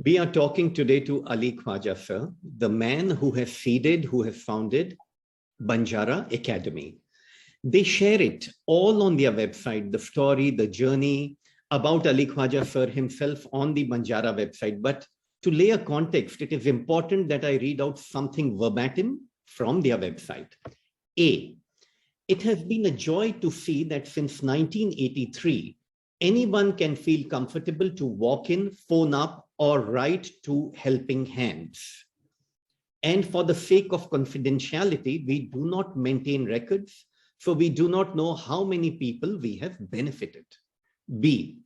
We are talking today to Ali Khwaja, sir, the man who has founded Banjara Academy. They share it all on their website, the story, the journey about Ali Khwaja, sir, himself on the Banjara website. But to lay a context, it is important that I read out something verbatim from their website. A, it has been a joy to see that since 1983, anyone can feel comfortable to walk in, phone up, or write to helping hands. And for the sake of confidentiality, we do not maintain records, so we do not know how many people we have benefited. B,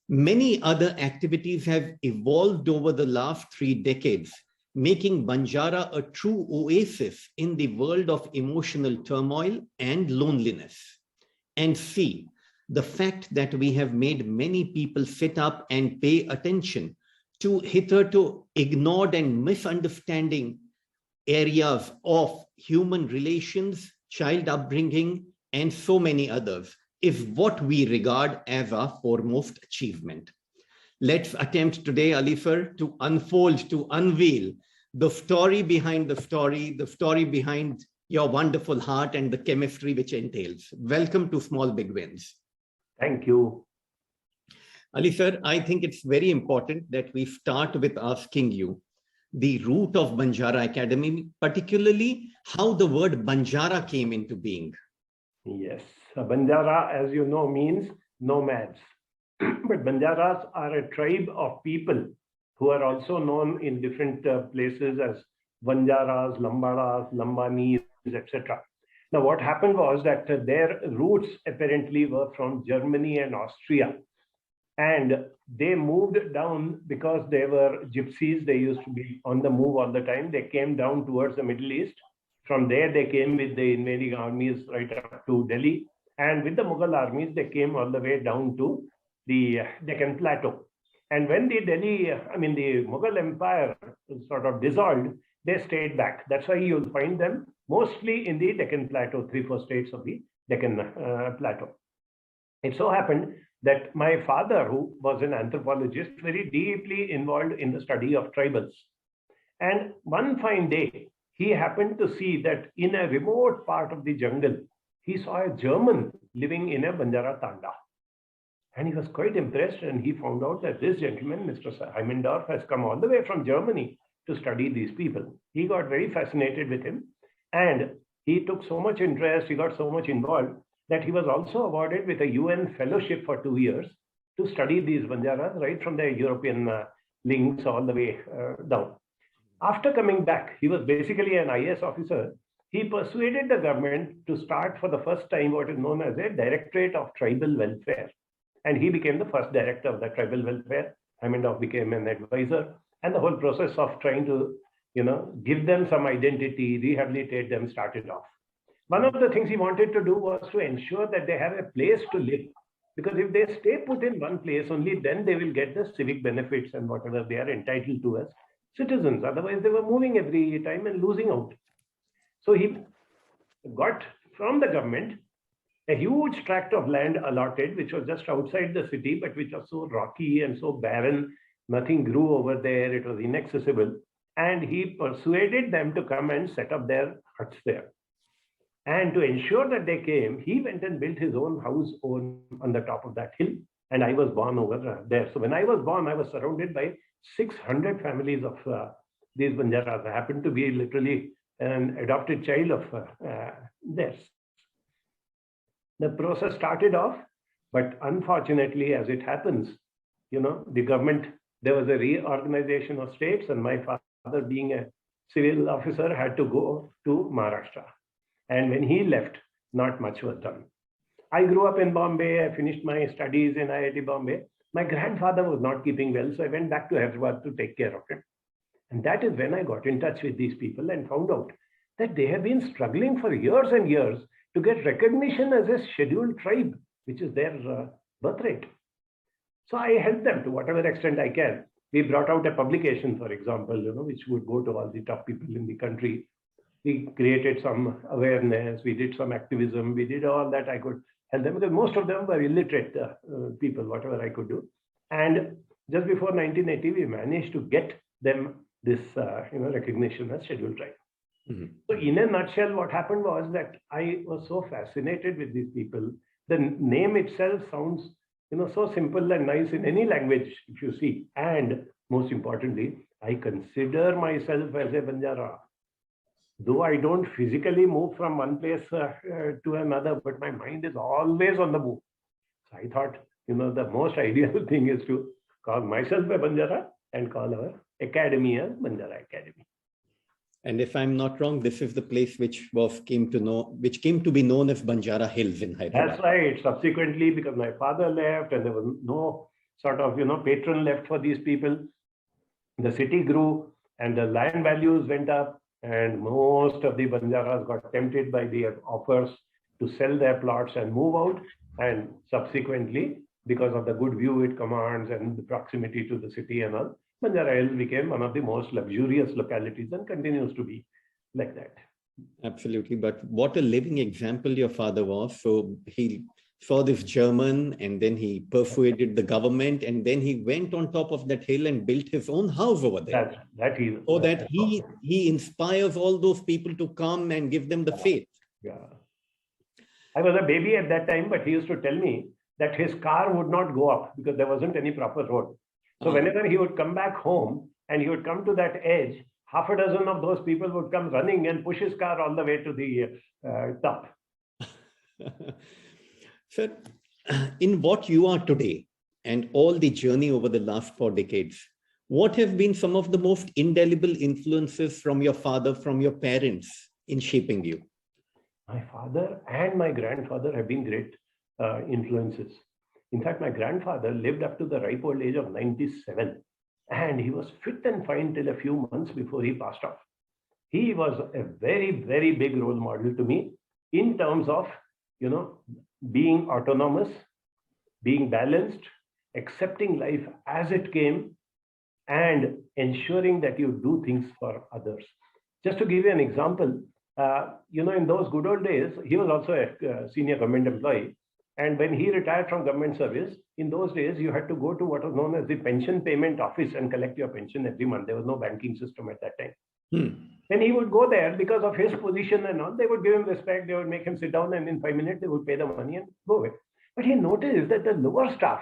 many other activities have evolved over the last 3 decades, making Banjara a true oasis in the world of emotional turmoil and loneliness. And C, the fact that we have made many people sit up and pay attention to hitherto ignored and misunderstanding areas of human relations, child upbringing, and so many others is what we regard as our foremost achievement. Let's attempt today, Ali sir, to unfold, to unveil the story behind the story behind your wonderful heart and the chemistry which entails. Welcome to Small Big Wins. Thank you. Ali sir, I think it's very important that we start with asking you the root of Banjara Academy, particularly how the word Banjara came into being. Yes, Banjara, as you know, means nomads. But Banjaras are a tribe of people who are also known in different places as Banjaras, Lambadas, Lambanis, etc. Now, what happened was that their roots apparently were from Germany and Austria. And they moved down because they were gypsies. They used to be on the move all the time. They came down towards the Middle East. From there, they came with the invading armies right up to Delhi. And with the Mughal armies, they came all the way down to the Deccan Plateau. And when the Mughal Empire sort of dissolved, they stayed back. That's why you'll find them mostly in the Deccan Plateau, 3-4 states of the Deccan Plateau. It so happened that my father, who was an anthropologist, very deeply involved in the study of tribals. And one fine day, he happened to see that in a remote part of the jungle, he saw a German living in a Banjara Tanda. And he was quite impressed, and he found out that this gentleman, Mr. Heimendorf, has come all the way from Germany to study these people. He got very fascinated with him, and he took so much interest, he got so much involved, that he was also awarded with a UN fellowship for 2 years to study these Banjaras right from the European links all the way down. After coming back, he was basically an IAS officer. He persuaded the government to start for the first time what is known as a Directorate of Tribal Welfare. And he became the first director of the tribal welfare. Heimendorf became an advisor. And the whole process of trying to, give them some identity, rehabilitate them started off. One of the things he wanted to do was to ensure that they have a place to live. Because if they stay put in one place, only then they will get the civic benefits and whatever they are entitled to as citizens. Otherwise, they were moving every time and losing out. So he got from the government a huge tract of land allotted, which was just outside the city, but which was so rocky and so barren. Nothing grew over there. It was inaccessible. And he persuaded them to come and set up their huts there. And to ensure that they came, he went and built his own house on the top of that hill. And I was born over there. So when I was born, I was surrounded by 600 families of these Banjaras. I happened to be literally an adopted child of theirs. The process started off, but unfortunately, as it happens, the government, there was a reorganization of states, and my father, being a civil officer, had to go to Maharashtra. And when he left, not much was done. I grew up in Bombay. I finished my studies in IIT Bombay. My grandfather was not keeping well, so I went back to Hyderabad to take care of him. And that is when I got in touch with these people and found out that they have been struggling for years and years to get recognition as a scheduled tribe, which is their birthright. So I helped them to whatever extent I can. We brought out a publication, for example, which would go to all the top people in the country. We created some awareness. We did some activism. We did all that I could help them, because most of them were illiterate people, whatever I could do. And just before 1980, we managed to get them this recognition as scheduled tribe. Mm-hmm. So in a nutshell, what happened was that I was so fascinated with these people. The name itself sounds so simple and nice in any language, if you see. And most importantly, I consider myself as a Banjara. Though I don't physically move from one place to another, but my mind is always on the move. So I thought, the most ideal thing is to call myself a Banjara and call our academy a Banjara Academy. And if I'm not wrong, this is the place which came to be known as Banjara Hills in Hyderabad. That's right. Subsequently, because my father left and there was no sort of patron left for these people, the city grew and the land values went up, and most of the Banjaras got tempted by the offers to sell their plots and move out. And subsequently, because of the good view it commands and the proximity to the city and all, Banjara Hills became one of the most luxurious localities and continues to be like that. Absolutely. But what a living example your father was. So he saw this German and then he persuaded the government and then he went on top of that hill and built his own house over there. So that he inspires all those people to come and give them the faith. Yeah. I was a baby at that time, but he used to tell me that his car would not go up because there wasn't any proper road. So whenever he would come back home and he would come to that edge, half a dozen of those people would come running and push his car all the way to the top. Sir, in what you are today and all the journey over the last 4 decades, what have been some of the most indelible influences from your father, from your parents in shaping you? My father and my grandfather have been great influences. In fact, my grandfather lived up to the ripe old age of 97, and he was fit and fine till a few months before he passed off. He was a very, very big role model to me in terms of, being autonomous, being balanced, accepting life as it came, and ensuring that you do things for others. Just to give you an example, in those good old days, he was also a senior government employee. And when he retired from government service, in those days, you had to go to what was known as the pension payment office and collect your pension every month. There was no banking system at that time. When he would go there, because of his position and all, they would give him respect. They would make him sit down, and in 5 minutes, they would pay the money and go away. But he noticed that the lower staff,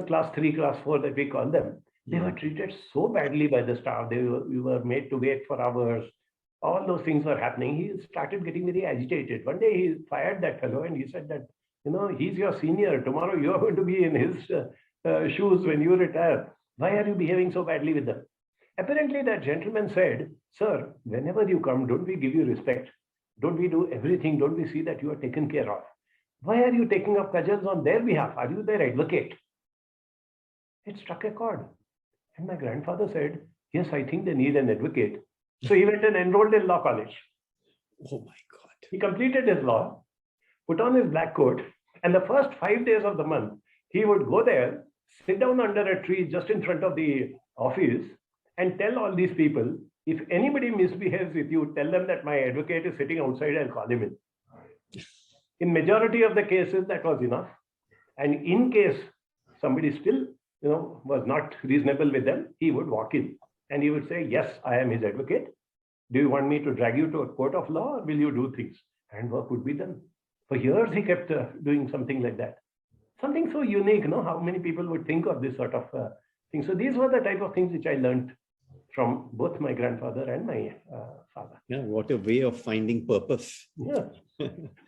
class 3, class 4 that we call them, they were treated so badly by the staff. We were made to wait for hours. All those things were happening. He started getting very agitated. One day he fired that fellow and he said that, he's your senior. Tomorrow you're going to be in his shoes when you retire. Why are you behaving so badly with them? Apparently that gentleman said, sir, whenever you come, don't we give you respect? Don't we do everything? Don't we see that you are taken care of? Why are you taking up cudgels on their behalf? Are you their advocate? It struck a chord. And my grandfather said, yes, I think they need an advocate. So he went and enrolled in law college. Oh my God. He completed his law, put on his black coat, and the first 5 days of the month, he would go there, sit down under a tree just in front of the office, and tell all these people, if anybody misbehaves with you, tell them that my advocate is sitting outside and call him in. In majority of the cases, that was enough. And in case somebody still, was not reasonable with them, he would walk in and he would say, yes, I am his advocate. Do you want me to drag you to a court of law, or will you do things? And work would be done. For years, he kept doing something like that. Something so unique, how many people would think of this sort of thing. So these were the type of things which I learned from both my grandfather and my father. Yeah, what a way of finding purpose. Yeah,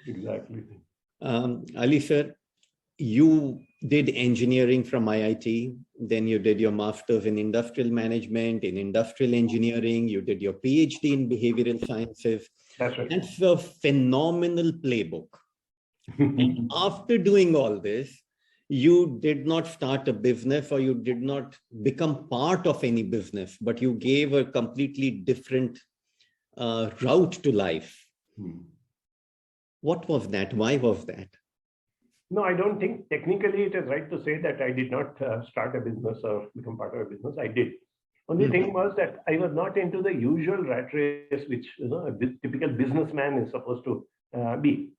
exactly. Ali sir, you did engineering from IIT, then you did your master's in industrial management, in industrial engineering, you did your PhD in behavioral sciences. That's right. That's a phenomenal playbook. And after doing all this, you did not start a business or you did not become part of any business, but you gave a completely different route to life. What was that? Why was that? No, I don't think technically it is right to say that I did not start a business or become part of a business. I did. Only thing was that I was not into the usual rat race, which a typical businessman is supposed to be.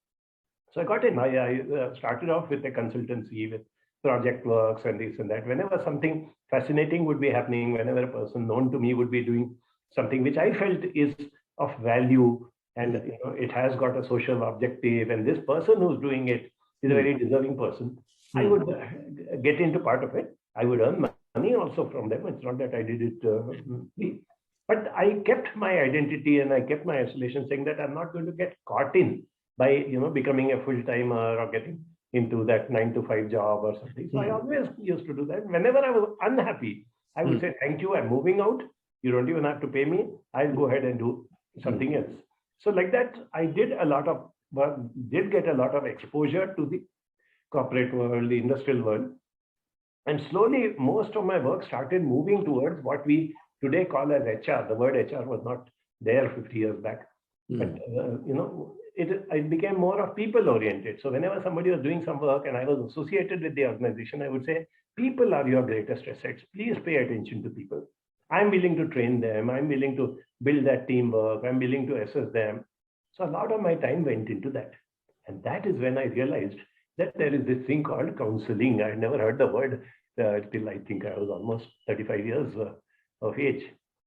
So I got in. I started off with a consultancy with project works and this and that. Whenever something fascinating would be happening, whenever a person known to me would be doing something which I felt is of value, and it has got a social objective, and this person who's doing it is a very deserving person, I would get into part of it. I would earn money also from them. It's not that I did it free. But I kept my identity and I kept my isolation, saying that I'm not going to get caught in by becoming a full-timer or getting into that 9-to-5 job or something. So I always used to do that. Whenever I was unhappy, I would say, thank you, I'm moving out. You don't even have to pay me. I'll go ahead and do something else. So like that, I did a lot of work, did get a lot of exposure to the corporate world, the industrial world. And slowly, most of my work started moving towards what we today call as HR. The word HR was not there 50 years back. But, it became more of people-oriented. So whenever somebody was doing some work and I was associated with the organization, I would say, people are your greatest assets. Please pay attention to people. I'm willing to train them. I'm willing to build that teamwork. I'm willing to assess them. So a lot of my time went into that. And that is when I realized that there is this thing called counseling. I had never heard the word till I think I was almost 35 years of age.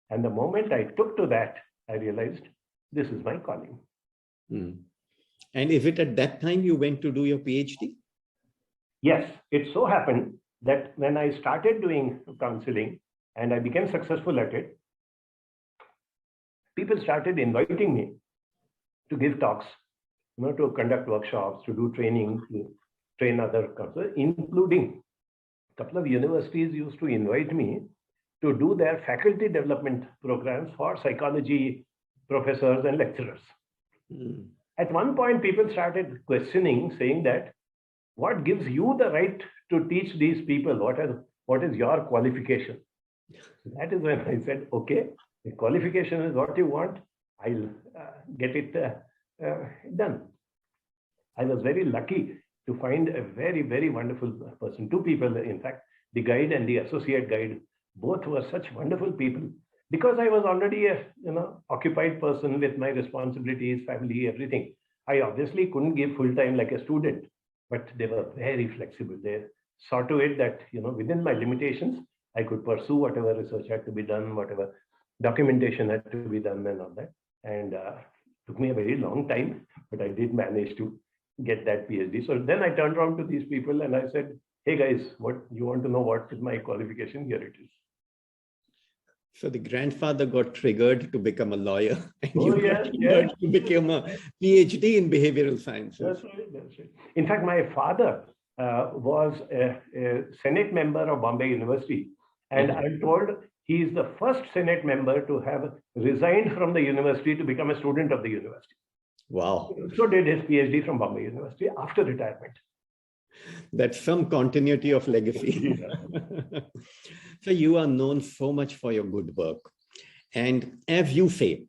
And the moment I took to that, I realized this is my calling. And is it at that time you went to do your PhD? Yes, it so happened that when I started doing counseling and I became successful at it, people started inviting me to give talks, to conduct workshops, to do training, to train other counselors, including a couple of universities used to invite me to do their faculty development programs for psychology professors and lecturers. At one point, people started questioning, saying that, what gives you the right to teach these people? What is your qualification? That is when I said, okay, the qualification is what you want. I'll get it done. I was very lucky to find a very, very wonderful person. Two people, in fact, the guide and the associate guide, both were such wonderful people. Because I was already a occupied person with my responsibilities, family, everything. I obviously couldn't give full time like a student, but they were very flexible. They saw to it that within my limitations, I could pursue whatever research had to be done, whatever documentation had to be done, and all that. And took me a very long time, but I did manage to get that PhD. So then I turned around to these people and I said, hey guys, what you want to know? What is my qualification? Here it is. So the grandfather got triggered to become a lawyer, and you got triggered to become a PhD in behavioral sciences. That's right. That's right. In fact, my father was a Senate member of Bombay University, and I'm told he is the first Senate member to have resigned from the university to become a student of the university. Wow. So did his PhD from Bombay University after retirement. That's some continuity of legacy. So you are known so much for your good work. And as you say,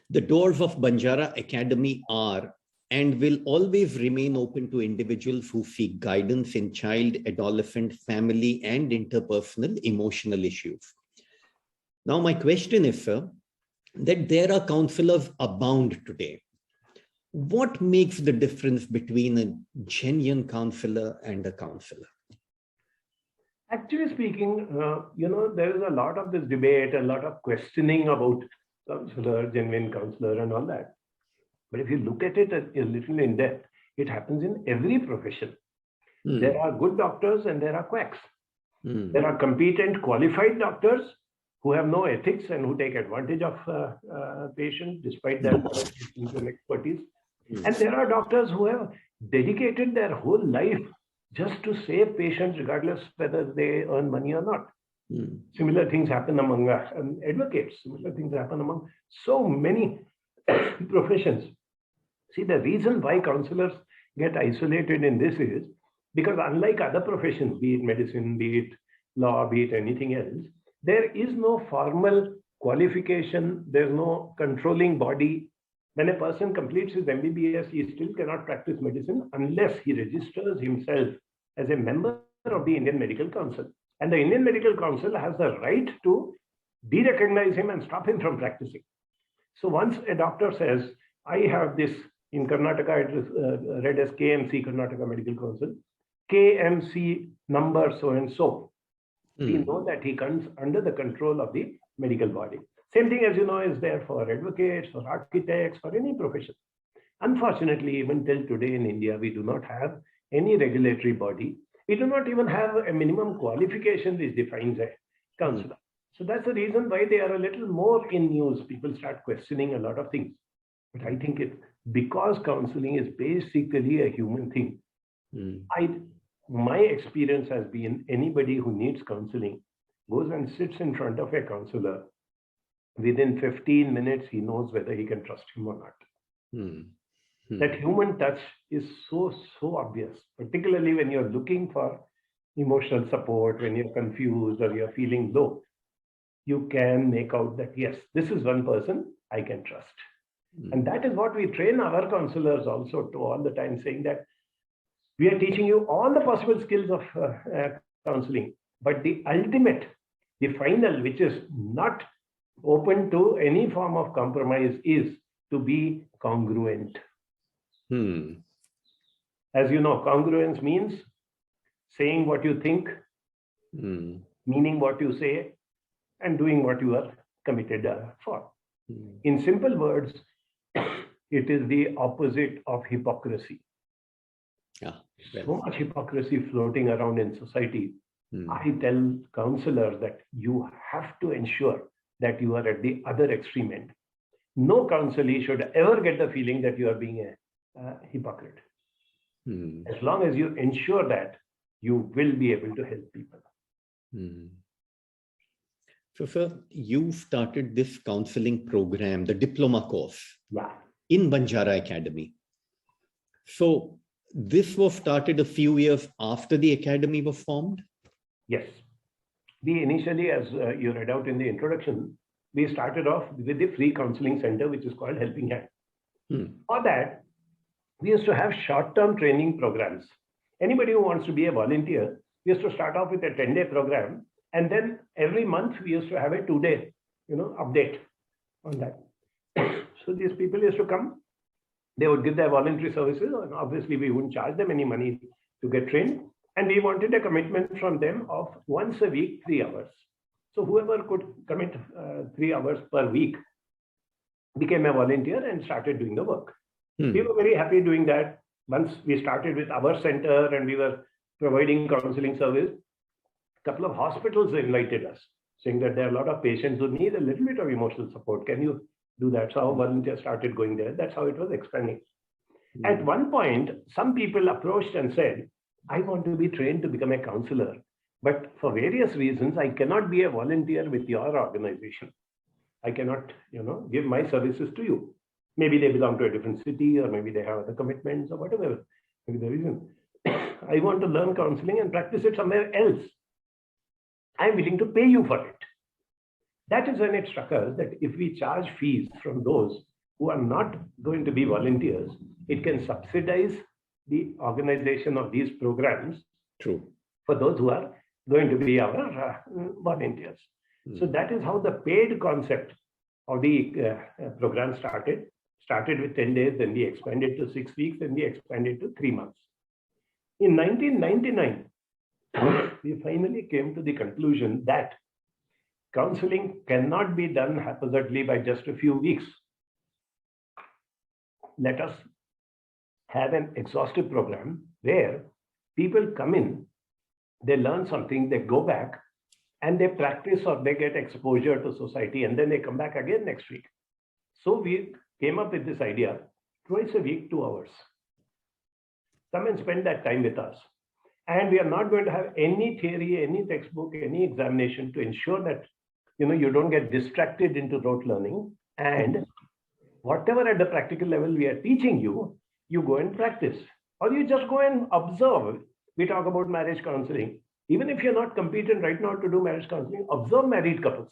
the doors of Banjara Academy are and will always remain open to individuals who seek guidance in child, adolescent, family, and interpersonal emotional issues. Now, my question is, sir, that there are counselors abound today. What makes the difference between a genuine counselor and a counselor? Actually speaking, there is a lot of this debate, a lot of questioning about counselor, genuine counselor, and all that. But if you look at it a little in depth, it happens in every profession. There are good doctors and there are quacks. There are competent, qualified doctors who have no ethics and who take advantage of patients despite their expertise. And there are doctors who have dedicated their whole life just to save patients, regardless whether they earn money or not. Similar things happen among advocates. Similar things happen among so many professions. See, the reason why counselors get isolated in this is because unlike other professions, be it medicine, be it law, be it anything else, there is no formal qualification. There's no controlling body. When a person completes his MBBS, he still cannot practice medicine unless he registers himself as a member of the Indian Medical Council. And the Indian Medical Council has the right to de-recognize him and stop him from practicing. So once a doctor says, I have this, in Karnataka, it is read as KMC, Karnataka Medical Council. KMC number so and so, we Hmm. know that he comes under the control of the medical body. Same thing, as you know, is there for advocates, for architects, for any profession. Unfortunately, even till today in India, we do not have any regulatory body. We do not even have a minimum qualification which defines a counselor. So that's the reason why they are a little more in news. People start questioning a lot of things. But I think it's because counseling is basically a human thing. Hmm. My experience has been anybody who needs counseling goes and sits in front of a counselor. Within 15 minutes, he knows whether he can trust him or not. Hmm. Hmm. That human touch is so obvious, particularly when you're looking for emotional support, when you're confused or you're feeling low. You can make out that, yes, this is one person I can trust. And that is what we train our counselors also to all the time, saying that we are teaching you all the possible skills of counseling, but the ultimate, the final, which is not open to any form of compromise, is to be congruent. Hmm. As you know, congruence means saying what you think, meaning what you say, and doing what you are committed for. In simple words, it is the opposite of hypocrisy. So much hypocrisy floating around in society. I tell counselors that you have to ensure that you are at the other extreme end. No counselee should ever get the feeling that you are being a hypocrite. As long as you ensure that, you will be able to help people. So, sir, you started this counseling program, the diploma course, Yeah. in Banjara Academy. So, this was started a few years after the academy was formed? Yes. We initially, as you read out in the introduction, we started off with the free counseling center, which is called Helping Hand. For that, we used to have short-term training programs. Anybody who wants to be a volunteer, we used to start off with a 10-day program, and then every month we used to have a 2-day, update on that. So these people used to come, they would give their voluntary services, and obviously we wouldn't charge them any money to get trained. And we wanted a commitment from them of once a week, 3 hours. So whoever could commit 3 hours per week became a volunteer and started doing the work. We were very happy doing that. Once we started with our center and we were providing counseling service, a couple of hospitals invited us, saying that there are a lot of patients who need a little bit of emotional support. Can you do that? So our volunteers started going there. That's how it was expanding. At one point, some people approached and said, I want to be trained to become a counselor, but for various reasons, I cannot be a volunteer with your organization. I cannot, give my services to you. Maybe they belong to a different city, or maybe they have other commitments, or whatever maybe the reason. I want to learn counseling and practice it somewhere else. I'm willing to pay you for it. That is when it struck us that if we charge fees from those who are not going to be volunteers, it can subsidize the organization of these programs. True. For those who are going to be our volunteers. So that is how the paid concept of the program started. Started with 10 days, then we expanded to 6 weeks, then we expanded to 3 months. In 1999, we finally came to the conclusion that counseling cannot be done haphazardly by just a few weeks. Let us have an exhaustive program where people come in, they learn something, they go back, and they practice or they get exposure to society, and then they come back again next week. So we came up with this idea, twice a week, 2 hours. Come and spend that time with us. And we are not going to have any theory, any textbook, any examination to ensure that you don't get distracted into rote learning. And whatever at the practical level we are teaching you, you go and practice. Or you just go and observe. We talk about marriage counseling. Even if you're not competent right now to do marriage counseling, observe married couples.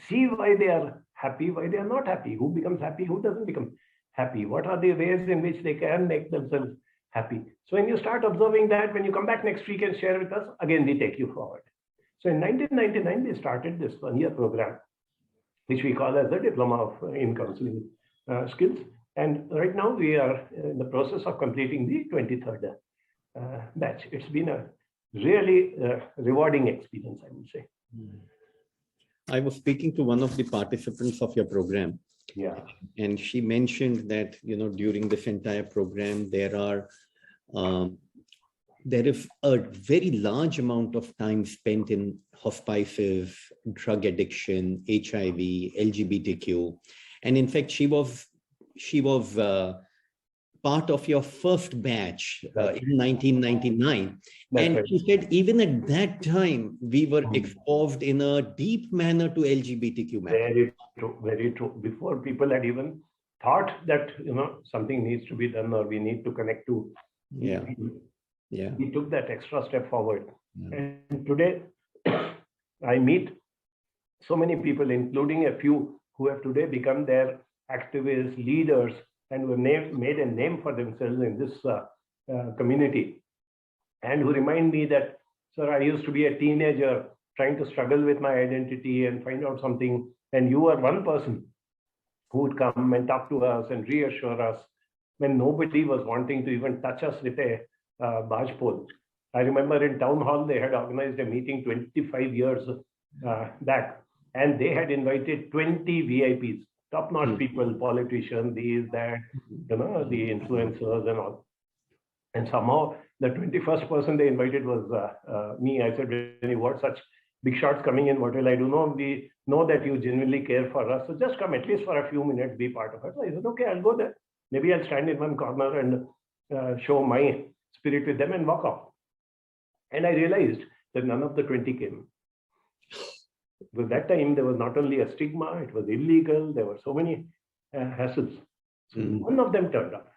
See why they are happy, why they are not happy, who becomes happy, who doesn't become happy, what are the ways in which they can make themselves happy. So when you start observing that, when you come back next week and share with us, again, we take you forward. So in 1999, we started this one-year program, which we call as the Diploma in Counseling Skills. And right now we are in the process of completing the 23rd batch. It's been a really rewarding experience, I would say. I was speaking to one of the participants of your program. Yeah. And she mentioned that, during this entire program, there is a very large amount of time spent in hospices, drug addiction, HIV, LGBTQ. And in fact, she was part of your first batch in 1999. And right. she said, even at that time, we were exposed in a deep manner to LGBTQ matters. Very true, very true. Before people had even thought that, something needs to be done or we need to connect to. Yeah. Yeah. We took that extra step forward. Yeah. And today, I meet so many people, including a few who have today become their activists, leaders, and who made a name for themselves in this community. And who remind me that, sir, I used to be a teenager trying to struggle with my identity and find out something. And you are one person who would come and talk to us and reassure us when nobody was wanting to even touch us with a barge pole. I remember in town hall, they had organized a meeting 25 years back, and they had invited 20 VIPs, top-notch people, politicians, these, that, the influencers and all. And somehow the 21st person they invited was me. I said, when you want such big shots coming in, what will I do? No, we know that you genuinely care for us. So just come at least for a few minutes, be part of it. So I said, okay, I'll go there. Maybe I'll stand in one corner and show my spirit with them and walk off. And I realized that none of the 20 came. Because that time there was not only a stigma, it was illegal, there were so many hassles. So none of them turned up.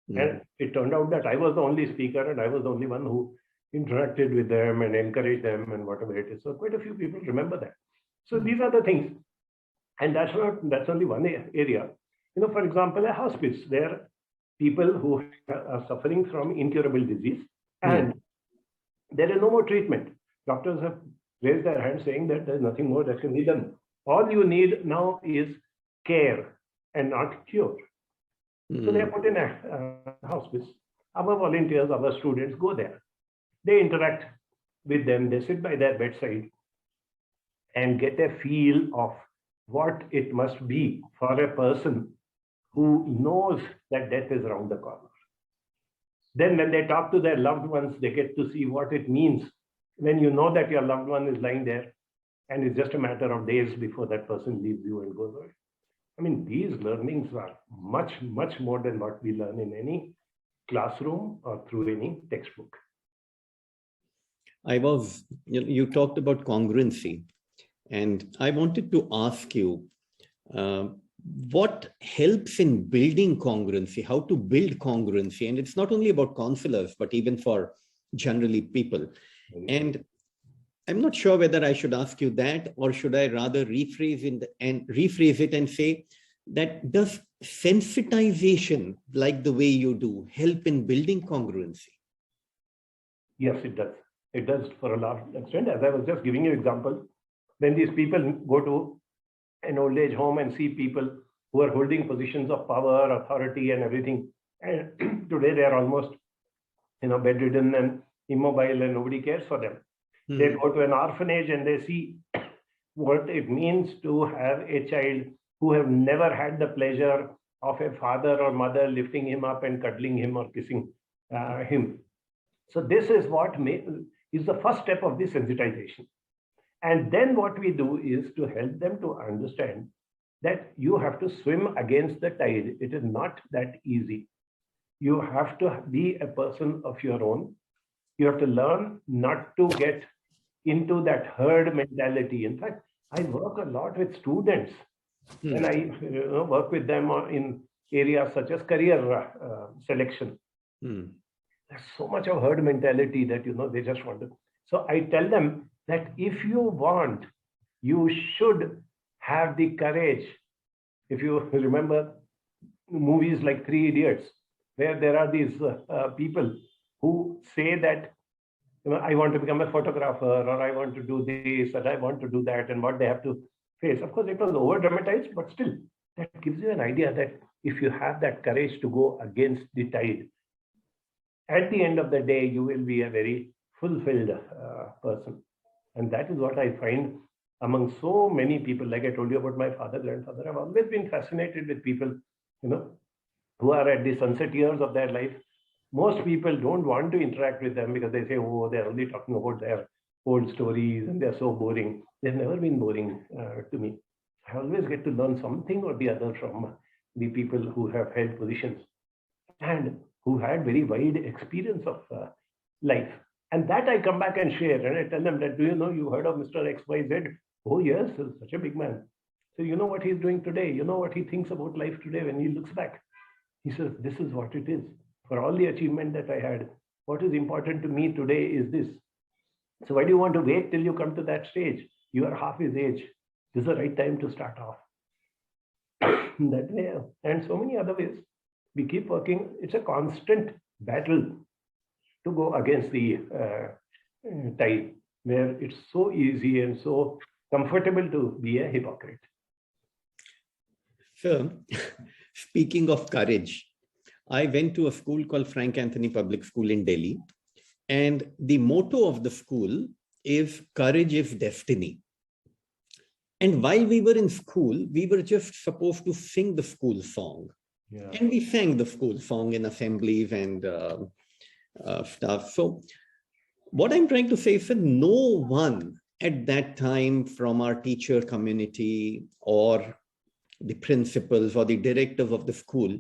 And it turned out that I was the only speaker and I was the only one who interacted with them and encouraged them and whatever it is. So quite a few people remember that. So these are the things. And that's only one area. For example, a hospice, where people who are suffering from incurable disease and there is no more treatment. Doctors have raised their hands saying that there's nothing more that can be done. All you need now is care and not cure. So they are put in a hospice. Our volunteers, our students go there. They interact with them. They sit by their bedside and get a feel of what it must be for a person who knows that death is around the corner. Then when they talk to their loved ones, they get to see what it means when you know that your loved one is lying there and it's just a matter of days before that person leaves you and goes away. I mean, these learnings are much, much more than what we learn in any classroom or through any textbook. You talked about congruency, and I wanted to ask you, what helps in building congruency, how to build congruency? And it's not only about counselors, but even for generally people. And I'm not sure whether I should ask you that, or should I rather rephrase it and say that does sensitization, like the way you do, help in building congruency? Yes, it does. It does for a large extent. As I was just giving you example, when these people go to an old age home and see people who are holding positions of power, authority, and everything, and today they are almost, bedridden and immobile, and nobody cares for them. They go to an orphanage and they see what it means to have a child who have never had the pleasure of a father or mother lifting him up and cuddling him or kissing him. So this is what is the first step of this sensitization. And then what we do is to help them to understand that you have to swim against the tide. It is not that easy. You have to be a person of your own. You have to learn not to get into that herd mentality. In fact, I work a lot with students and I work with them in areas such as career selection. There's so much of herd mentality that, they just want to. So I tell them that if you want, you should have the courage. If you remember movies like Three Idiots, where there are these people who say that, I want to become a photographer, or I want to do this, or I want to do that, and what they have to face. Of course, it was over dramatized, but still, that gives you an idea that if you have that courage to go against the tide, at the end of the day, you will be a very fulfilled person. And that is what I find among so many people. Like I told you about my father, grandfather, I've always been fascinated with people, who are at the sunset years of their life. Most people don't want to interact with them because they say, oh, they're only talking about their old stories and they're so boring. They've never been boring to me. I always get to learn something or the other from the people who have held positions and who had very wide experience of life. And that I come back and share, and I tell them that, do you know, you heard of Mr. XYZ? Oh, yes, he's such a big man. So you know what he's doing today? You know what he thinks about life today when he looks back? He says, this is what it is. For all the achievement that I had, what is important to me today is this. So why do you want to wait till you come to that stage? You are half his age. This is the right time to start off. That way, and so many other ways. We keep working. It's a constant battle to go against the tide, where it's so easy and so comfortable to be a hypocrite. So, speaking of courage, I went to a school called Frank Anthony Public School in Delhi, and the motto of the school is courage is destiny. And while we were in school, we were just supposed to sing the school song. Yeah. And we sang the school song in assemblies and stuff. So what I'm trying to say is that no one at that time from our teacher community or the principals or the directors of the school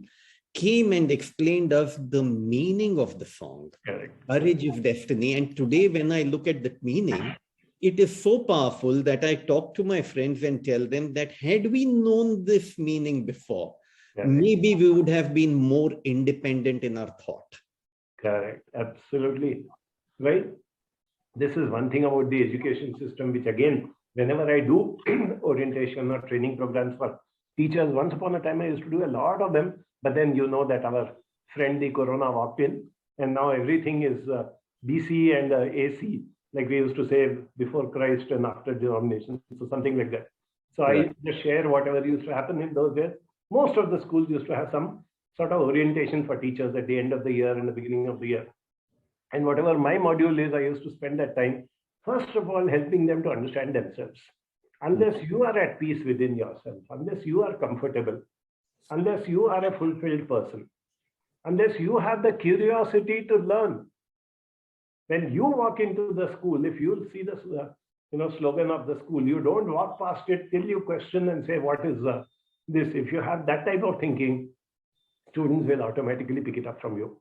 came and explained us the meaning of the song. Correct. Courage is destiny. And today when I look at that meaning, it is so powerful that I talk to my friends and tell them that had we known this meaning before, maybe we would have been more independent in our thought. Correct. Absolutely. Right. This is one thing about the education system, which again, whenever I do orientation or training programs for teachers, once upon a time I used to do a lot of them, but then you know that our friend the corona walked in and now everything is BC and AC, like we used to say before Christ and after denomination, so something like that. So I just share whatever used to happen in those days. Most of the schools used to have some sort of orientation for teachers at the end of the year and the beginning of the year. And whatever my module is, I used to spend that time, first of all, helping them to understand themselves. Unless you are at peace within yourself, unless you are comfortable, unless you are a fulfilled person, unless you have the curiosity to learn. When you walk into the school, if you see the slogan of the school, you don't walk past it till you question and say, what is this? If you have that type of thinking, students will automatically pick it up from you.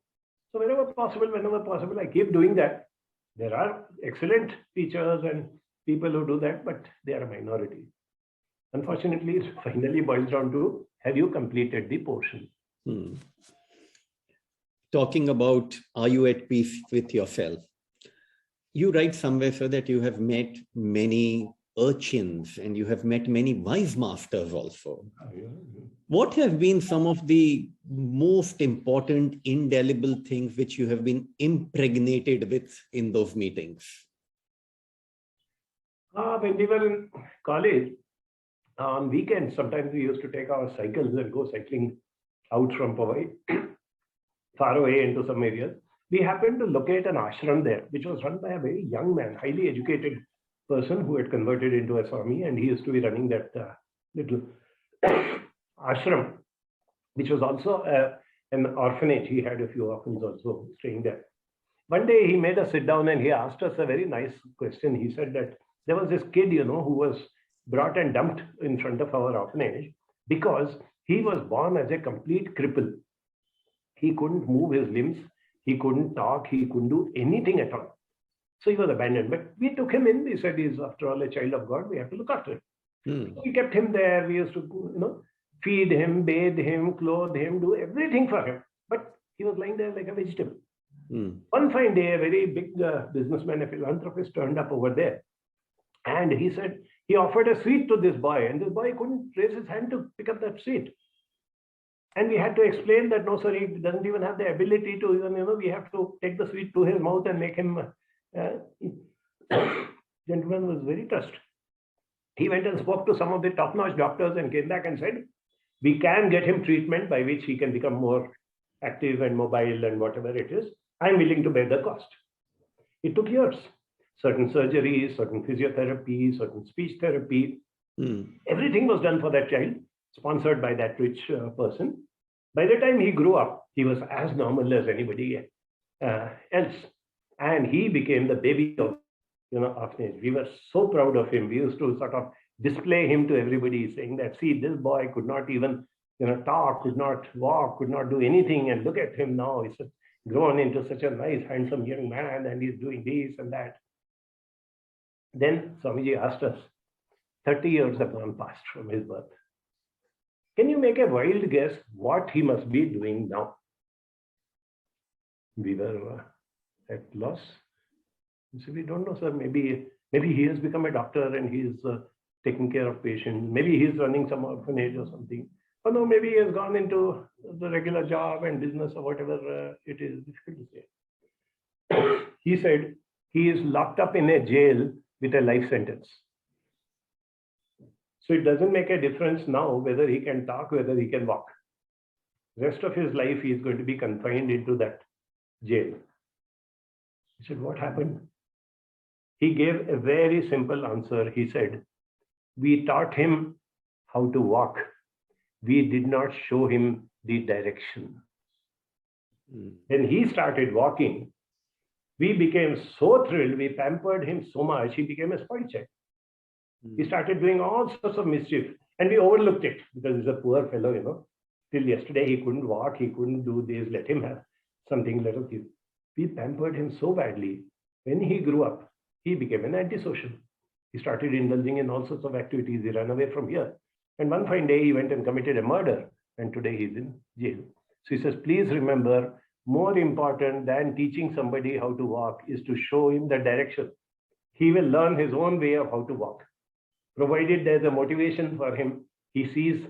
So whenever possible, I keep doing that. There are excellent teachers and people who do that, but they are a minority. Unfortunately, it finally boils down to, have you completed the portion? Talking about, are you at peace with yourself? You write somewhere, sir, that you have met many urchins and you have met many wise masters also. What have been some of the most important indelible things which you have been impregnated with in those meetings? When we were in college, on weekends, sometimes we used to take our cycles and go cycling out from Powai, far away into some areas. We happened to locate an ashram there, which was run by a very young man, highly educated person who had converted into a Swami, and he used to be running that little ashram, which was also an orphanage. He had a few orphans also staying there. One day he made us sit down and he asked us a very nice question. He said that there was this kid, who was brought and dumped in front of our orphanage because he was born as a complete cripple. He couldn't move his limbs. He couldn't talk. He couldn't do anything at all. So he was abandoned. But we took him in. We said, he's after all a child of God. We have to look after him. So we kept him there. We used to, feed him, bathe him, clothe him, do everything for him. But he was lying there like a vegetable. One fine day, a very big businessman, a philanthropist, turned up over there. And he said, he offered a sweet to this boy. And this boy couldn't raise his hand to pick up that sweet. And we had to explain that, no, sir, he doesn't even have the ability to even, we have to take the sweet to his mouth and make him. Gentleman was very touched. He went and spoke to some of the top-notch doctors and came back and said, we can get him treatment by which he can become more active and mobile and whatever it is. I'm willing to bear the cost. It took years. Certain surgeries, certain physiotherapy, certain speech therapy. Everything was done for that child, sponsored by that rich person. By the time he grew up, he was as normal as anybody else. And he became the baby of, orphanage. We were so proud of him. We used to sort of display him to everybody, saying that, see, this boy could not even, talk, could not walk, could not do anything. And look at him now. He's grown into such a nice, handsome young man, and he's doing this and that. Then Swamiji asked us, 30 years have gone past from his birth. Can you make a wild guess what he must be doing now? We were at loss. So we don't know, sir. Maybe he has become a doctor and he is taking care of patients. Maybe he is running some orphanage or something. Or no, maybe he has gone into the regular job and business or whatever it is. Difficult to say. He said he is locked up in a jail with a life sentence. So it doesn't make a difference now whether he can talk, whether he can walk. Rest of his life, he is going to be confined into that jail. He said, what happened? He gave a very simple answer. He said, we taught him how to walk. We did not show him the direction. When he started walking, we became so thrilled. We pampered him so much. He became a spoiled child. He started doing all sorts of mischief, and we overlooked it because he's a poor fellow, Till yesterday, he couldn't walk, he couldn't do this, let him have something, let us give. We pampered him so badly. When he grew up, he became an antisocial. He started indulging in all sorts of activities. He ran away from here. And one fine day, he went and committed a murder, and today he's in jail. So he says, please remember, more important than teaching somebody how to walk is to show him the direction. He will learn his own way of how to walk. Provided there's a motivation for him, he sees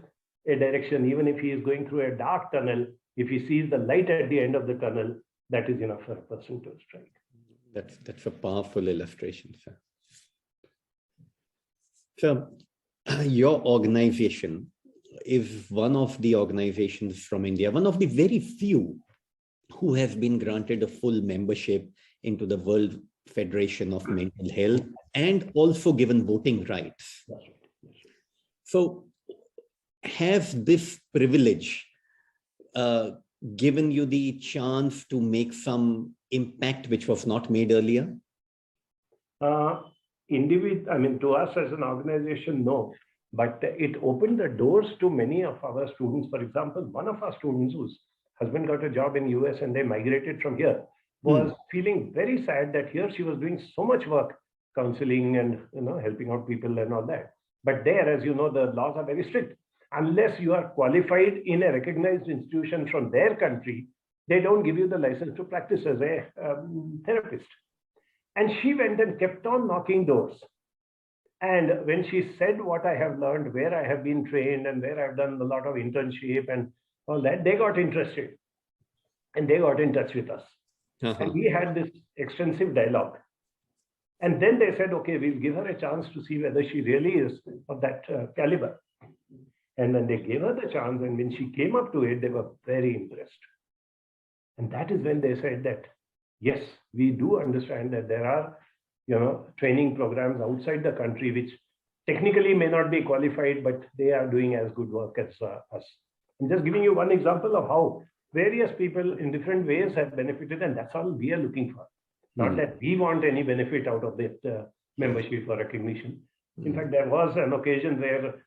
a direction. Even if he is going through a dark tunnel, if he sees the light at the end of the tunnel, that is enough for a person to strike. That's a powerful illustration, sir. So, your organization is one of the organizations from India, one of the very few who has been granted a full membership into the World Federation of Mental Health and also given voting rights. So, has this privilege given you the chance to make some impact which was not made earlier? To us as an organization, no. But it opened the doors to many of our students. For example, one of our students whose husband got a job in US and they migrated from here was feeling very sad that here she was doing so much work, counseling and helping out people and all that. But there, as you know, the laws are very strict. Unless you are qualified in a recognized institution from their country, they don't give you the license to practice as a therapist. And she went and kept on knocking doors. And when she said what I have learned, where I have been trained and where I've done a lot of internship and all that, they got interested. And they got in touch with us. And we had this extensive dialogue. And then they said, okay, we'll give her a chance to see whether she really is of that caliber. And when they gave her the chance, and when she came up to it, they were very impressed. And that is when they said that, yes, we do understand that there are, training programs outside the country which technically may not be qualified, but they are doing as good work as us. I'm just giving you one example of how various people in different ways have benefited, and that's all we are looking for. Not that we want any benefit out of that membership or recognition. In fact, there was an occasion where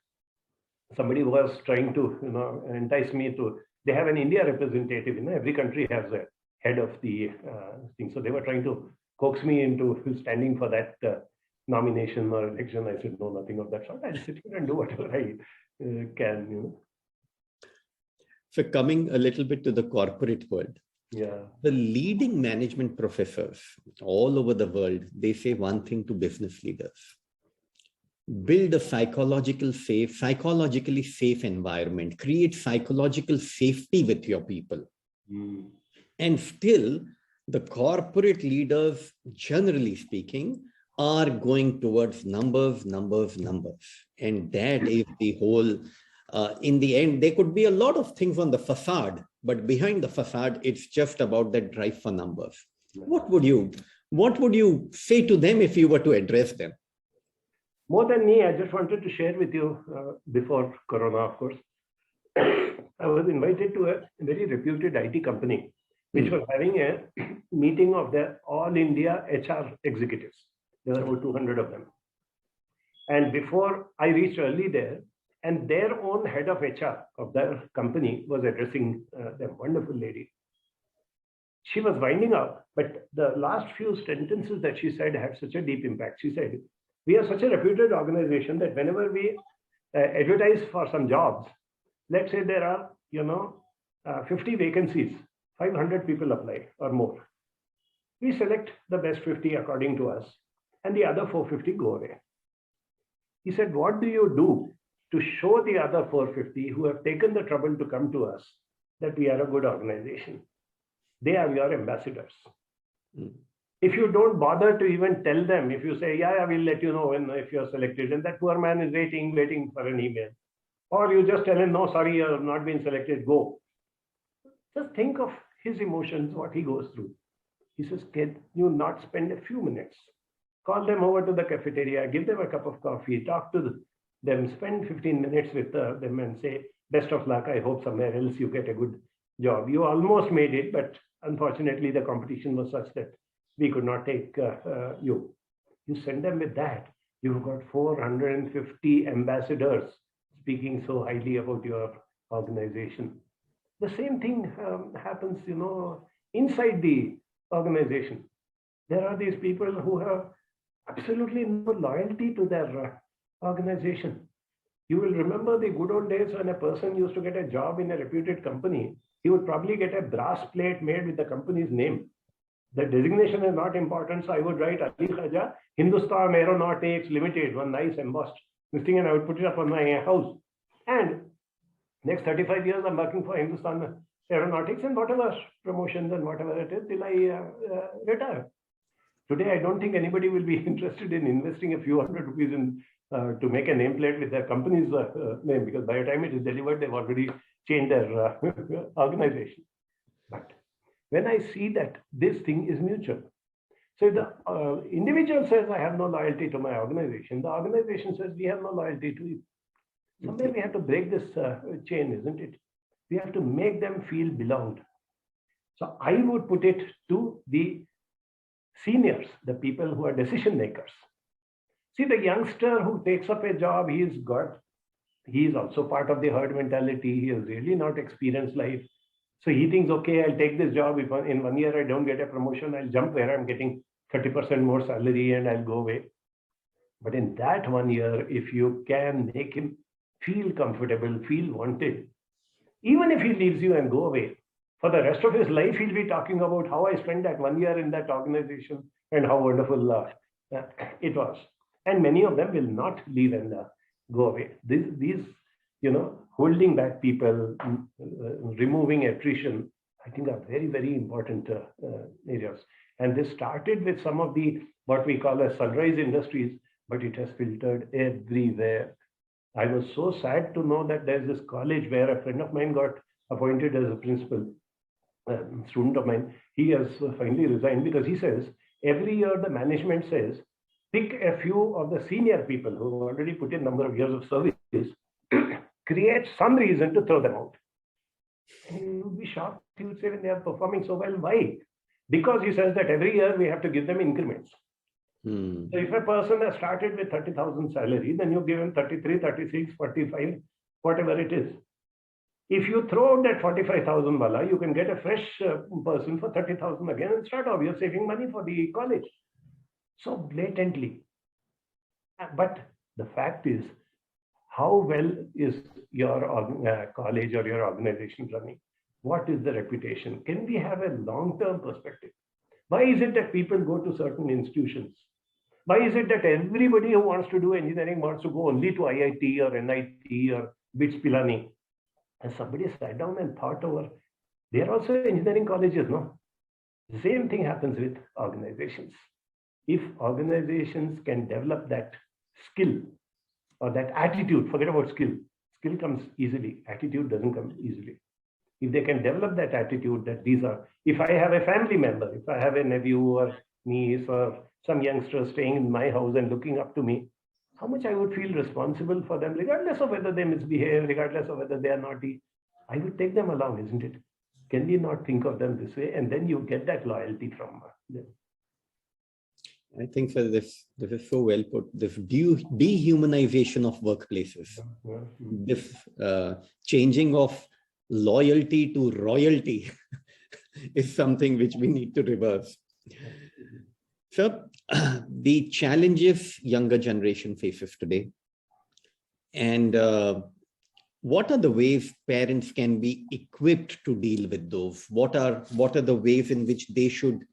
somebody was trying to entice me to, they have an India representative, every country has a head of the thing. So they were trying to coax me into standing for that nomination or election. I said, no, nothing of that sort. I'll sit here and do whatever I can. So coming a little bit to the corporate world, the leading management professors all over the world, they say one thing to business leaders: build a psychologically safe environment, create psychological safety with your people. And still, the corporate leaders, generally speaking, are going towards numbers. And that is the whole, in the end, there could be a lot of things on the facade, but behind the facade, it's just about that drive for numbers. What would you say to them if you were to address them? More than me, I just wanted to share with you before Corona, of course. I was invited to a very reputed IT company, which was having a meeting of the all India HR executives. There were about 200 of them. And before I reached early there, and their own head of HR of their company was addressing them, wonderful lady. She was winding up, but the last few sentences that she said had such a deep impact. She said, we are such a reputed organization that whenever we advertise for some jobs, let's say there are, 50 vacancies, 500 people apply or more. We select the best 50 according to us, and the other 450 go away. He said, what do you do to show the other 450 who have taken the trouble to come to us that we are a good organization? They are your ambassadors. If you don't bother to even tell them, if you say, yeah, I will let you know if you're selected, and that poor man is waiting for an email, or you just tell him, no, sorry, you have not been selected, go. Just think of his emotions, what he goes through. He says, can you not spend a few minutes? Call them over to the cafeteria, give them a cup of coffee, talk to them, spend 15 minutes with them and say, best of luck, I hope somewhere else you get a good job. You almost made it, but unfortunately the competition was such that we could not take you. You send them with that. You've got 450 ambassadors speaking so highly about your organization. The same thing happens, inside the organization. There are these people who have absolutely no loyalty to their organization. You will remember the good old days when a person used to get a job in a reputed company. He would probably get a brass plate made with the company's name. The designation is not important, so I would write Ali Khwaja, Hindustan Aeronautics Limited, one nice embossed thing, and I would put it up on my house. And next 35 years, I'm working for Hindustan Aeronautics, and whatever promotions and whatever it is, till I retire. Today, I don't think anybody will be interested in investing a few hundred rupees in to make a nameplate with their company's name, because by the time it is delivered, they've already changed their organization. But when I see that this thing is mutual, so the individual says, I have no loyalty to my organization, the organization says, we have no loyalty to you. Somewhere we have to break this chain, isn't it? We have to make them feel belonged. So I would put it to the seniors, the people who are decision makers. See, the youngster who takes up a job, he is also part of the herd mentality. He has really not experienced life. So he thinks, okay, I'll take this job. If in 1 year I don't get a promotion, I'll jump where I'm getting 30% more salary and I'll go away. But in that 1 year, if you can make him feel comfortable, feel wanted, even if he leaves you and go away, for the rest of his life, he'll be talking about how I spent that 1 year in that organization and how wonderful it was. And many of them will not leave and go away. These, holding back people, removing attrition, I think are very, very important areas. And this started with some of the, what we call as sunrise industries, but it has filtered everywhere. I was so sad to know that there's this college where a friend of mine got appointed as a principal, student of mine. He has finally resigned because he says, every year the management says, pick a few of the senior people who have already put in a number of years of service, create some reason to throw them out. And you would be shocked. He would say, when they are performing so well, why? Because he says that every year we have to give them increments. So if a person has started with 30,000 salary, then you give him 33, 36, 45, whatever it is. If you throw out that 45,000 wala, you can get a fresh person for 30,000 again and start off. You're saving money for the college. So blatantly. But the fact is, how well is your college or your organization running? What is the reputation? Can we have a long-term perspective? Why is it that people go to certain institutions? Why is it that everybody who wants to do engineering wants to go only to IIT or NIT or BITS Pilani? And somebody sat down and thought over, they are also engineering colleges, no? The same thing happens with organizations. If organizations can develop that skill or that attitude, forget about skill. Skill comes easily, attitude doesn't come easily. if they can develop that attitude that these are, if I have a family member, if I have a nephew or niece or some youngster staying in my house and looking up to me, how much I would feel responsible for them, regardless of whether they misbehave, regardless of whether they are naughty. I would take them along, isn't it? Can we not think of them this way? And then you get that loyalty from them. I think, sir, this is so well put. This dehumanization of workplaces, this changing of loyalty to royalty is something which we need to reverse. So the challenges younger generation faces today, and what are the ways parents can be equipped to deal with those? What are the ways in which they should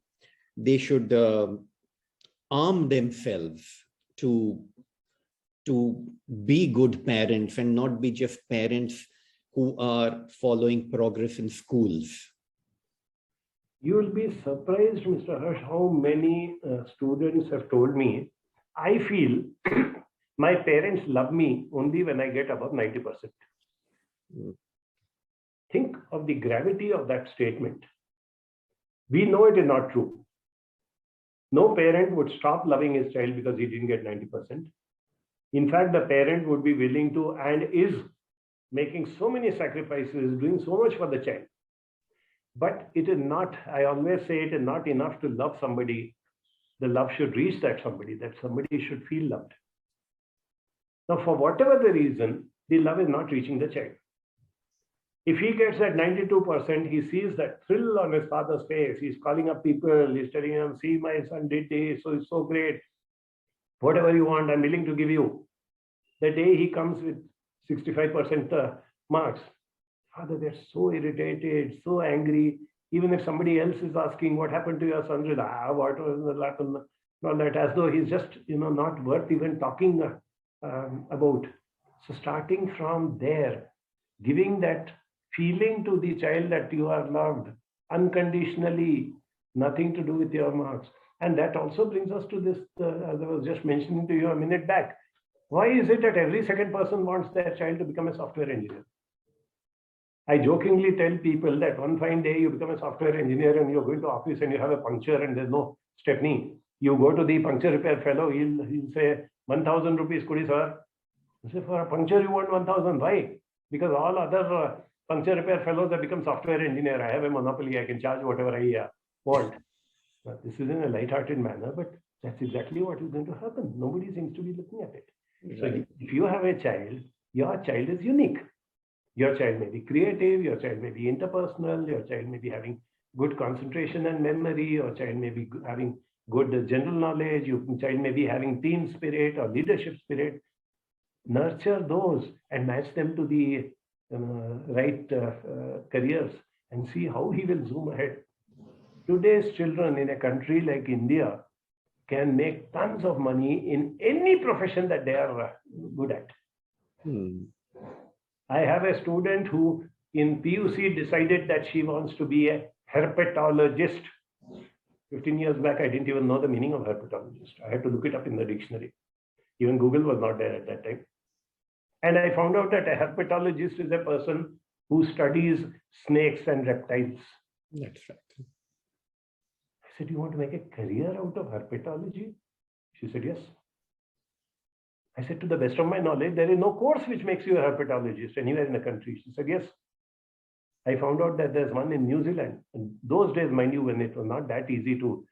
arm themselves to be good parents and not be just parents who are following progress in schools? You will be surprised, Mr. Harsh, how many students have told me, I feel my parents love me only when I get above 90%. Think of the gravity of that statement. We know it is not true. No parent would stop loving his child because he didn't get 90%. In fact, the parent would be willing to and is making so many sacrifices, doing so much for the child. But it is not, I always say it is not enough to love somebody. The love should reach that somebody should feel loved. Now, for whatever the reason, the love is not reaching the child. If he gets that 92%, he sees that thrill on his father's face. He's calling up people, he's telling them, see, my son did this, so it's so great. Whatever you want, I'm willing to give you. The day he comes with 65% marks, father gets so irritated, so angry. Even if somebody else is asking, what happened to your son? What was happened? All that, as though he's just, not worth even talking about. So starting from there, giving that feeling to the child that you are loved unconditionally, nothing to do with your marks. And that also brings us to this, as I was just mentioning to you a minute back. Why is it that every second person wants their child to become a software engineer? I jokingly tell people that one fine day you become a software engineer and you're going to office and you have a puncture and there's no stepney. You go to the puncture repair fellow, he'll say, 1,000 rupees, kudi sir. I say, for a puncture you want 1,000, why? Because all other puncture repair fellows have become software engineer. I have a monopoly, I can charge whatever I want. But this is in a light-hearted manner, but that's exactly what is going to happen. Nobody seems to be looking at it. Right. So if you have a child, your child is unique. Your child may be creative, your child may be interpersonal, your child may be having good concentration and memory, your child may be having good general knowledge, your child may be having team spirit or leadership spirit. Nurture those and match them to the right careers and see how he will zoom ahead. Today's children in a country like India can make tons of money in any profession that they are good at. I have a student who in PUC decided that she wants to be a herpetologist. 15 years back, I didn't even know the meaning of herpetologist. I had to look it up in the dictionary. Even Google was not there at that time. And I found out that a herpetologist is a person who studies snakes and reptiles. That's right. I said, you want to make a career out of herpetology? She said, yes. I said, to the best of my knowledge, there is no course which makes you a herpetologist anywhere in the country. She said, yes. I found out that there's one in New Zealand. And those days, mind you, when it was not that easy to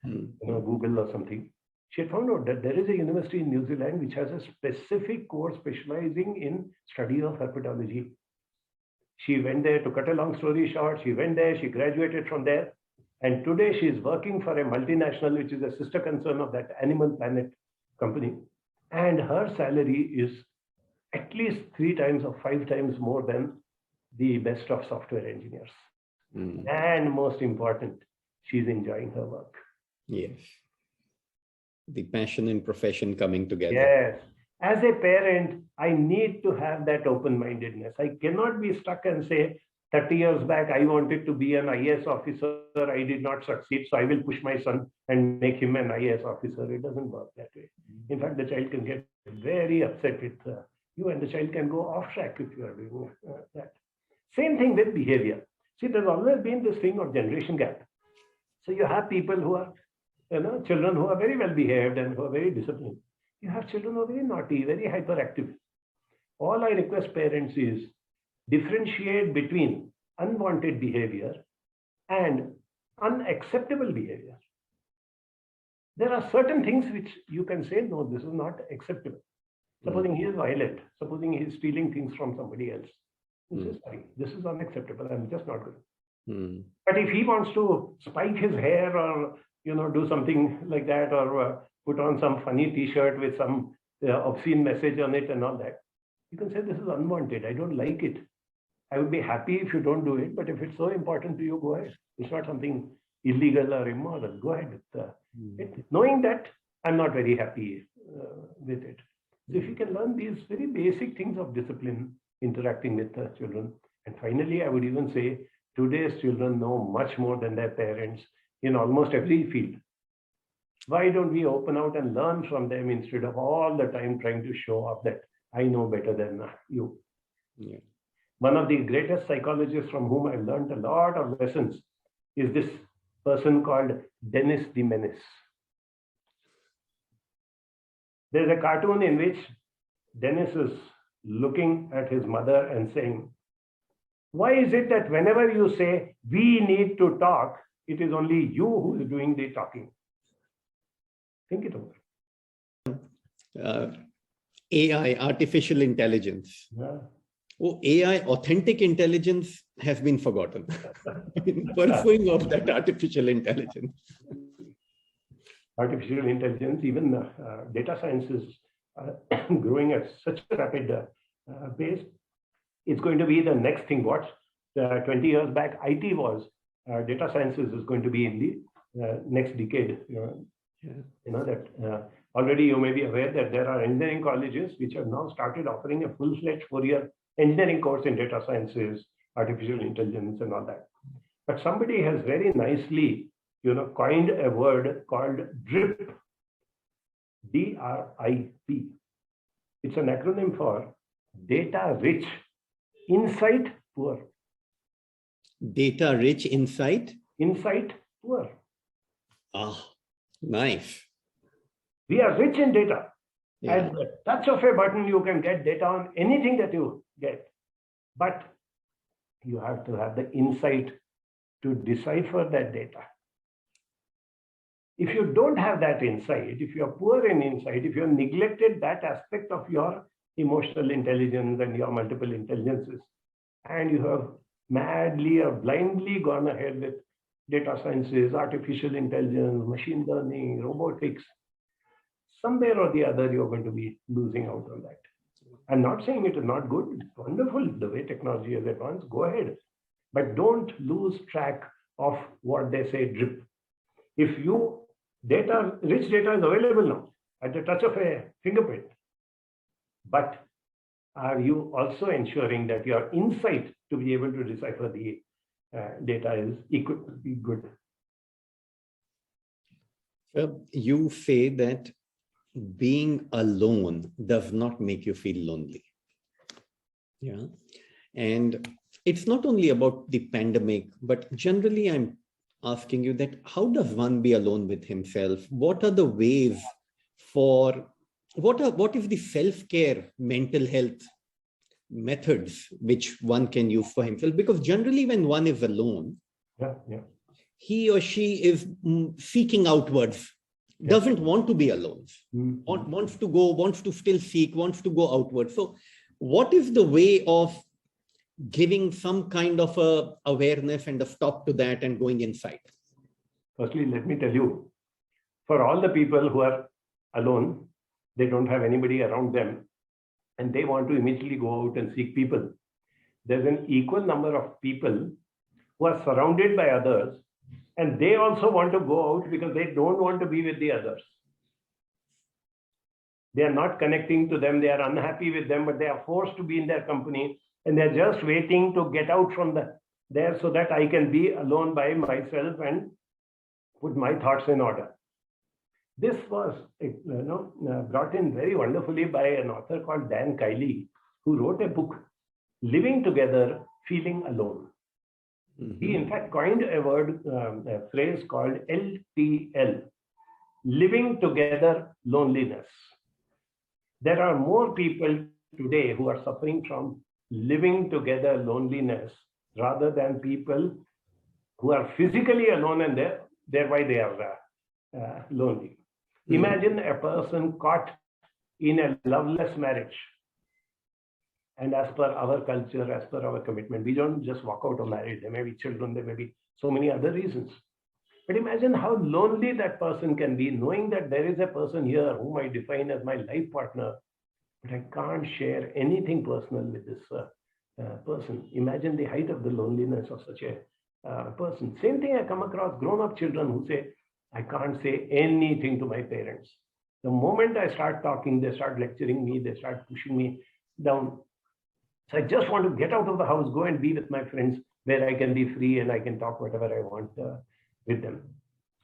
Google or something, she had found out that there is a university in New Zealand which has a specific course specializing in study of herpetology. She went there, to cut a long story short, she went there, she graduated from there. And today she is working for a multinational, which is a sister concern of that Animal Planet company. And her salary is at least 3 times or 5 times more than the best of software engineers. And most important, she's enjoying her work. Yes. The passion and profession coming together. Yes. As a parent, I need to have that open-mindedness. I cannot be stuck and say, 30 years back, I wanted to be an IAS officer. I did not succeed, so I will push my son and make him an IAS officer. It doesn't work that way. In fact, the child can get very upset with you, and the child can go off track if you are doing that. Same thing with behavior. See, there's always been this thing of generation gap. So you have people who are, children who are very well behaved and who are very disciplined. You have children who are very naughty, very hyperactive. All I request parents is differentiate between unwanted behavior and unacceptable behavior. There are certain things which you can say, no, this is not acceptable. Supposing he is violent, supposing he is stealing things from somebody else. This is unacceptable. I'm just not good. But if he wants to spike his hair or do something like that, or put on some funny T-shirt with some obscene message on it and all that, you can say this is unwanted. I don't like it. I would be happy if you don't do it, but if it's so important to you, go ahead. It's not something illegal or immoral. Go ahead with it. Knowing that I'm not very happy with it. So if you can learn these very basic things of discipline, interacting with the children. And finally, I would even say today's children know much more than their parents in almost every field. Why don't we open out and learn from them instead of all the time trying to show off that I know better than you? Yeah. One of the greatest psychologists from whom I've learned a lot of lessons is this person called Dennis the Menace. There's a cartoon in which Dennis is looking at his mother and saying, why is it that whenever you say we need to talk, it is only you who is doing the talking? Think it over. AI, artificial intelligence. Yeah. Oh, AI, authentic intelligence has been forgotten. Pursuing of that artificial intelligence. Artificial intelligence, even data science is growing at such a rapid pace. It's going to be the next thing. What 20 years back, IT was, data sciences is going to be in the next decade. That already you may be aware that there are engineering colleges which have now started offering a full-fledged 4-year engineering course in data sciences, artificial intelligence, and all that. But somebody has very nicely, coined a word called DRIP, D-R-I-P. It's an acronym for data rich, insight poor. Data rich, insight? Insight poor. Ah, nice. We are rich in data. Yeah. At the touch of a button, you can get data on anything that you get. But you have to have the insight to decipher that data. If you don't have that insight, if you're poor in insight, if you've neglected that aspect of your emotional intelligence and your multiple intelligences, and you have madly or blindly gone ahead with data sciences, artificial intelligence, machine learning, robotics, somewhere or the other, you're going to be losing out on that. I'm not saying it is not good. It's wonderful the way technology has advanced. Go ahead. But don't lose track of what they say drip. If rich data is available now at the touch of a fingerprint. But are you also ensuring that your insight to be able to decipher the data is equally good? So you say that being alone does not make you feel lonely. Yeah. And it's not only about the pandemic, but generally I'm asking you that how does one be alone with himself? What are the ways for, what is the self-care mental health methods which one can use for himself? Because generally when one is alone, he or she is seeking outwards. Doesn't want to be alone, wants to still seek, wants to go outward. So what is the way of giving some kind of a awareness and a stop to that and going inside? Firstly, let me tell you, for all the people who are alone, they don't have anybody around them, and they want to immediately go out and seek people. There's an equal number of people who are surrounded by others, and they also want to go out because they don't want to be with the others. They are not connecting to them. They are unhappy with them, but they are forced to be in their company. And they're just waiting to get out from there so that I can be alone by myself and put my thoughts in order. This was brought in very wonderfully by an author called Dan Kiley, who wrote a book, Living Together, Feeling Alone. He in fact coined a word, a phrase called LTL, living together loneliness. There are more people today who are suffering from living together loneliness rather than people who are physically alone and thereby they are lonely. Imagine a person caught in a loveless marriage. And as per our culture, as per our commitment, we don't just walk out of marriage. There may be children, there may be so many other reasons. But imagine how lonely that person can be, knowing that there is a person here whom I define as my life partner, but I can't share anything personal with this person. Imagine the height of the loneliness of such a person. Same thing I come across grown-up children who say, I can't say anything to my parents. The moment I start talking, they start lecturing me, they start pushing me down. So I just want to get out of the house, go and be with my friends where I can be free and I can talk whatever I want with them.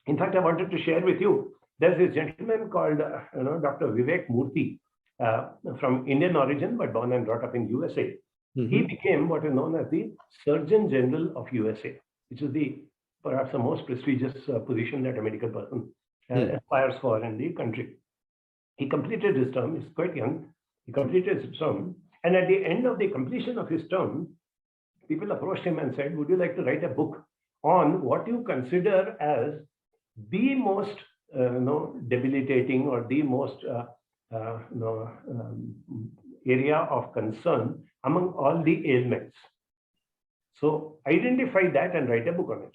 In fact, I wanted to share with you, there's this gentleman called Dr. Vivek Murthy from Indian origin, but born and brought up in USA. He became what is known as the Surgeon General of USA, which is perhaps the most prestigious position that a medical person aspires for in the country. He completed his term, he's quite young, he completed his term, and at the end of the completion of his term, people approached him and said, would you like to write a book on what you consider as the most debilitating or the most area of concern among all the ailments? So identify that and write a book on it.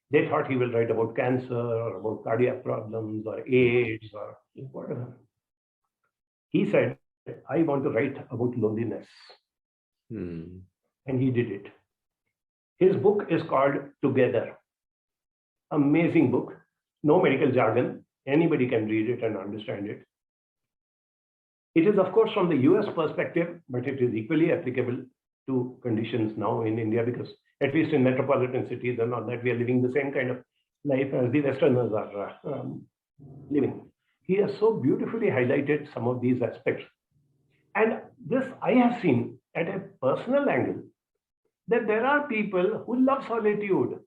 They thought he will write about cancer or about cardiac problems or AIDS or whatever. He said, I want to write about loneliness. And he did it. His book is called Together. Amazing book. No medical jargon. Anybody can read it and understand it. It is, of course, from the US perspective, but it is equally applicable to conditions now in India, because at least in metropolitan cities and all that, we are living the same kind of life as the Westerners are living. He has so beautifully highlighted some of these aspects. And this I have seen at a personal angle, that there are people who love solitude.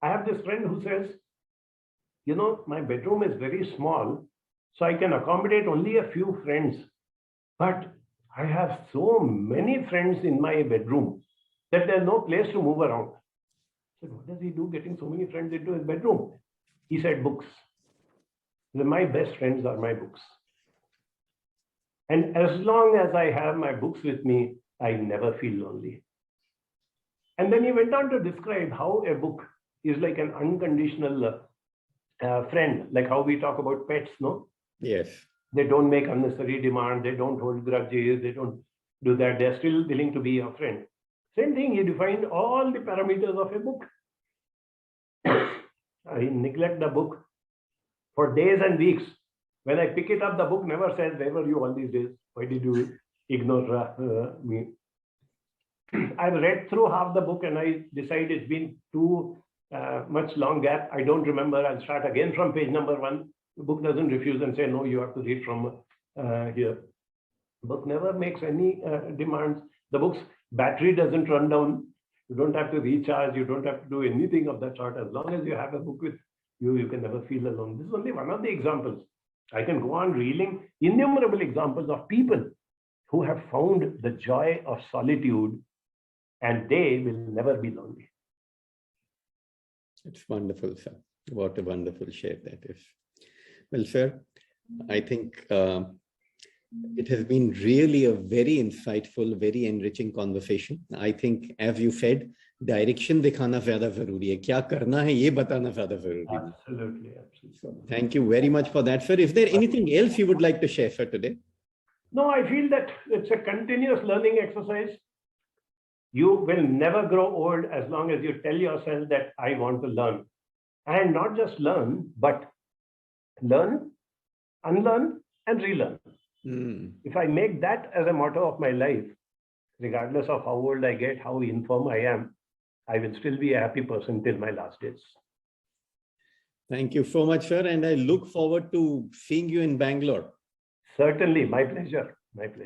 I have this friend who says, my bedroom is very small, so I can accommodate only a few friends. But I have so many friends in my bedroom that there's no place to move around. I said, what does he do getting so many friends into his bedroom? He said, books. My best friends are my books. And as long as I have my books with me, I never feel lonely. And then he went on to describe how a book is like an unconditional friend, like how we talk about pets, no? Yes. They don't make unnecessary demands, they don't hold grudges, they don't do that, they're still willing to be your friend. Same thing, he defined all the parameters of a book. I neglect the book for days and weeks. When I pick it up, the book never says, where were you all these days? Why did you ignore me? I've read through half the book and I decide it's been too much long gap. I don't remember. I'll start again from page number 1. The book doesn't refuse and say, no, you have to read from here. The book never makes any demands. The book's battery doesn't run down. You don't have to recharge. You don't have to do anything of that sort. As long as you have a book with you, you can never feel alone. This is only one of the examples. I can go on reeling innumerable examples of people who have found the joy of solitude and they will never be lonely. It's wonderful, sir. What a wonderful share that is. Well, sir, I think it has been really a very insightful, very enriching conversation. I think, as you said, direction दिखाना ज़्यादा ज़रूरी है. क्या करना है ये बताना ज़्यादा ज़रूरी है. Absolutely, absolutely. So, thank you very much for that, sir. Is there anything else you would like to share, sir, today? No, I feel that it's a continuous learning exercise. You will never grow old as long as you tell yourself that I want to learn. And not just learn, but learn, unlearn, and relearn. If I make that as a motto of my life, regardless of how old I get, how infirm I am, I will still be a happy person till my last days. Thank you so much, sir. And I look forward to seeing you in Bangalore. Certainly, my pleasure. My pleasure.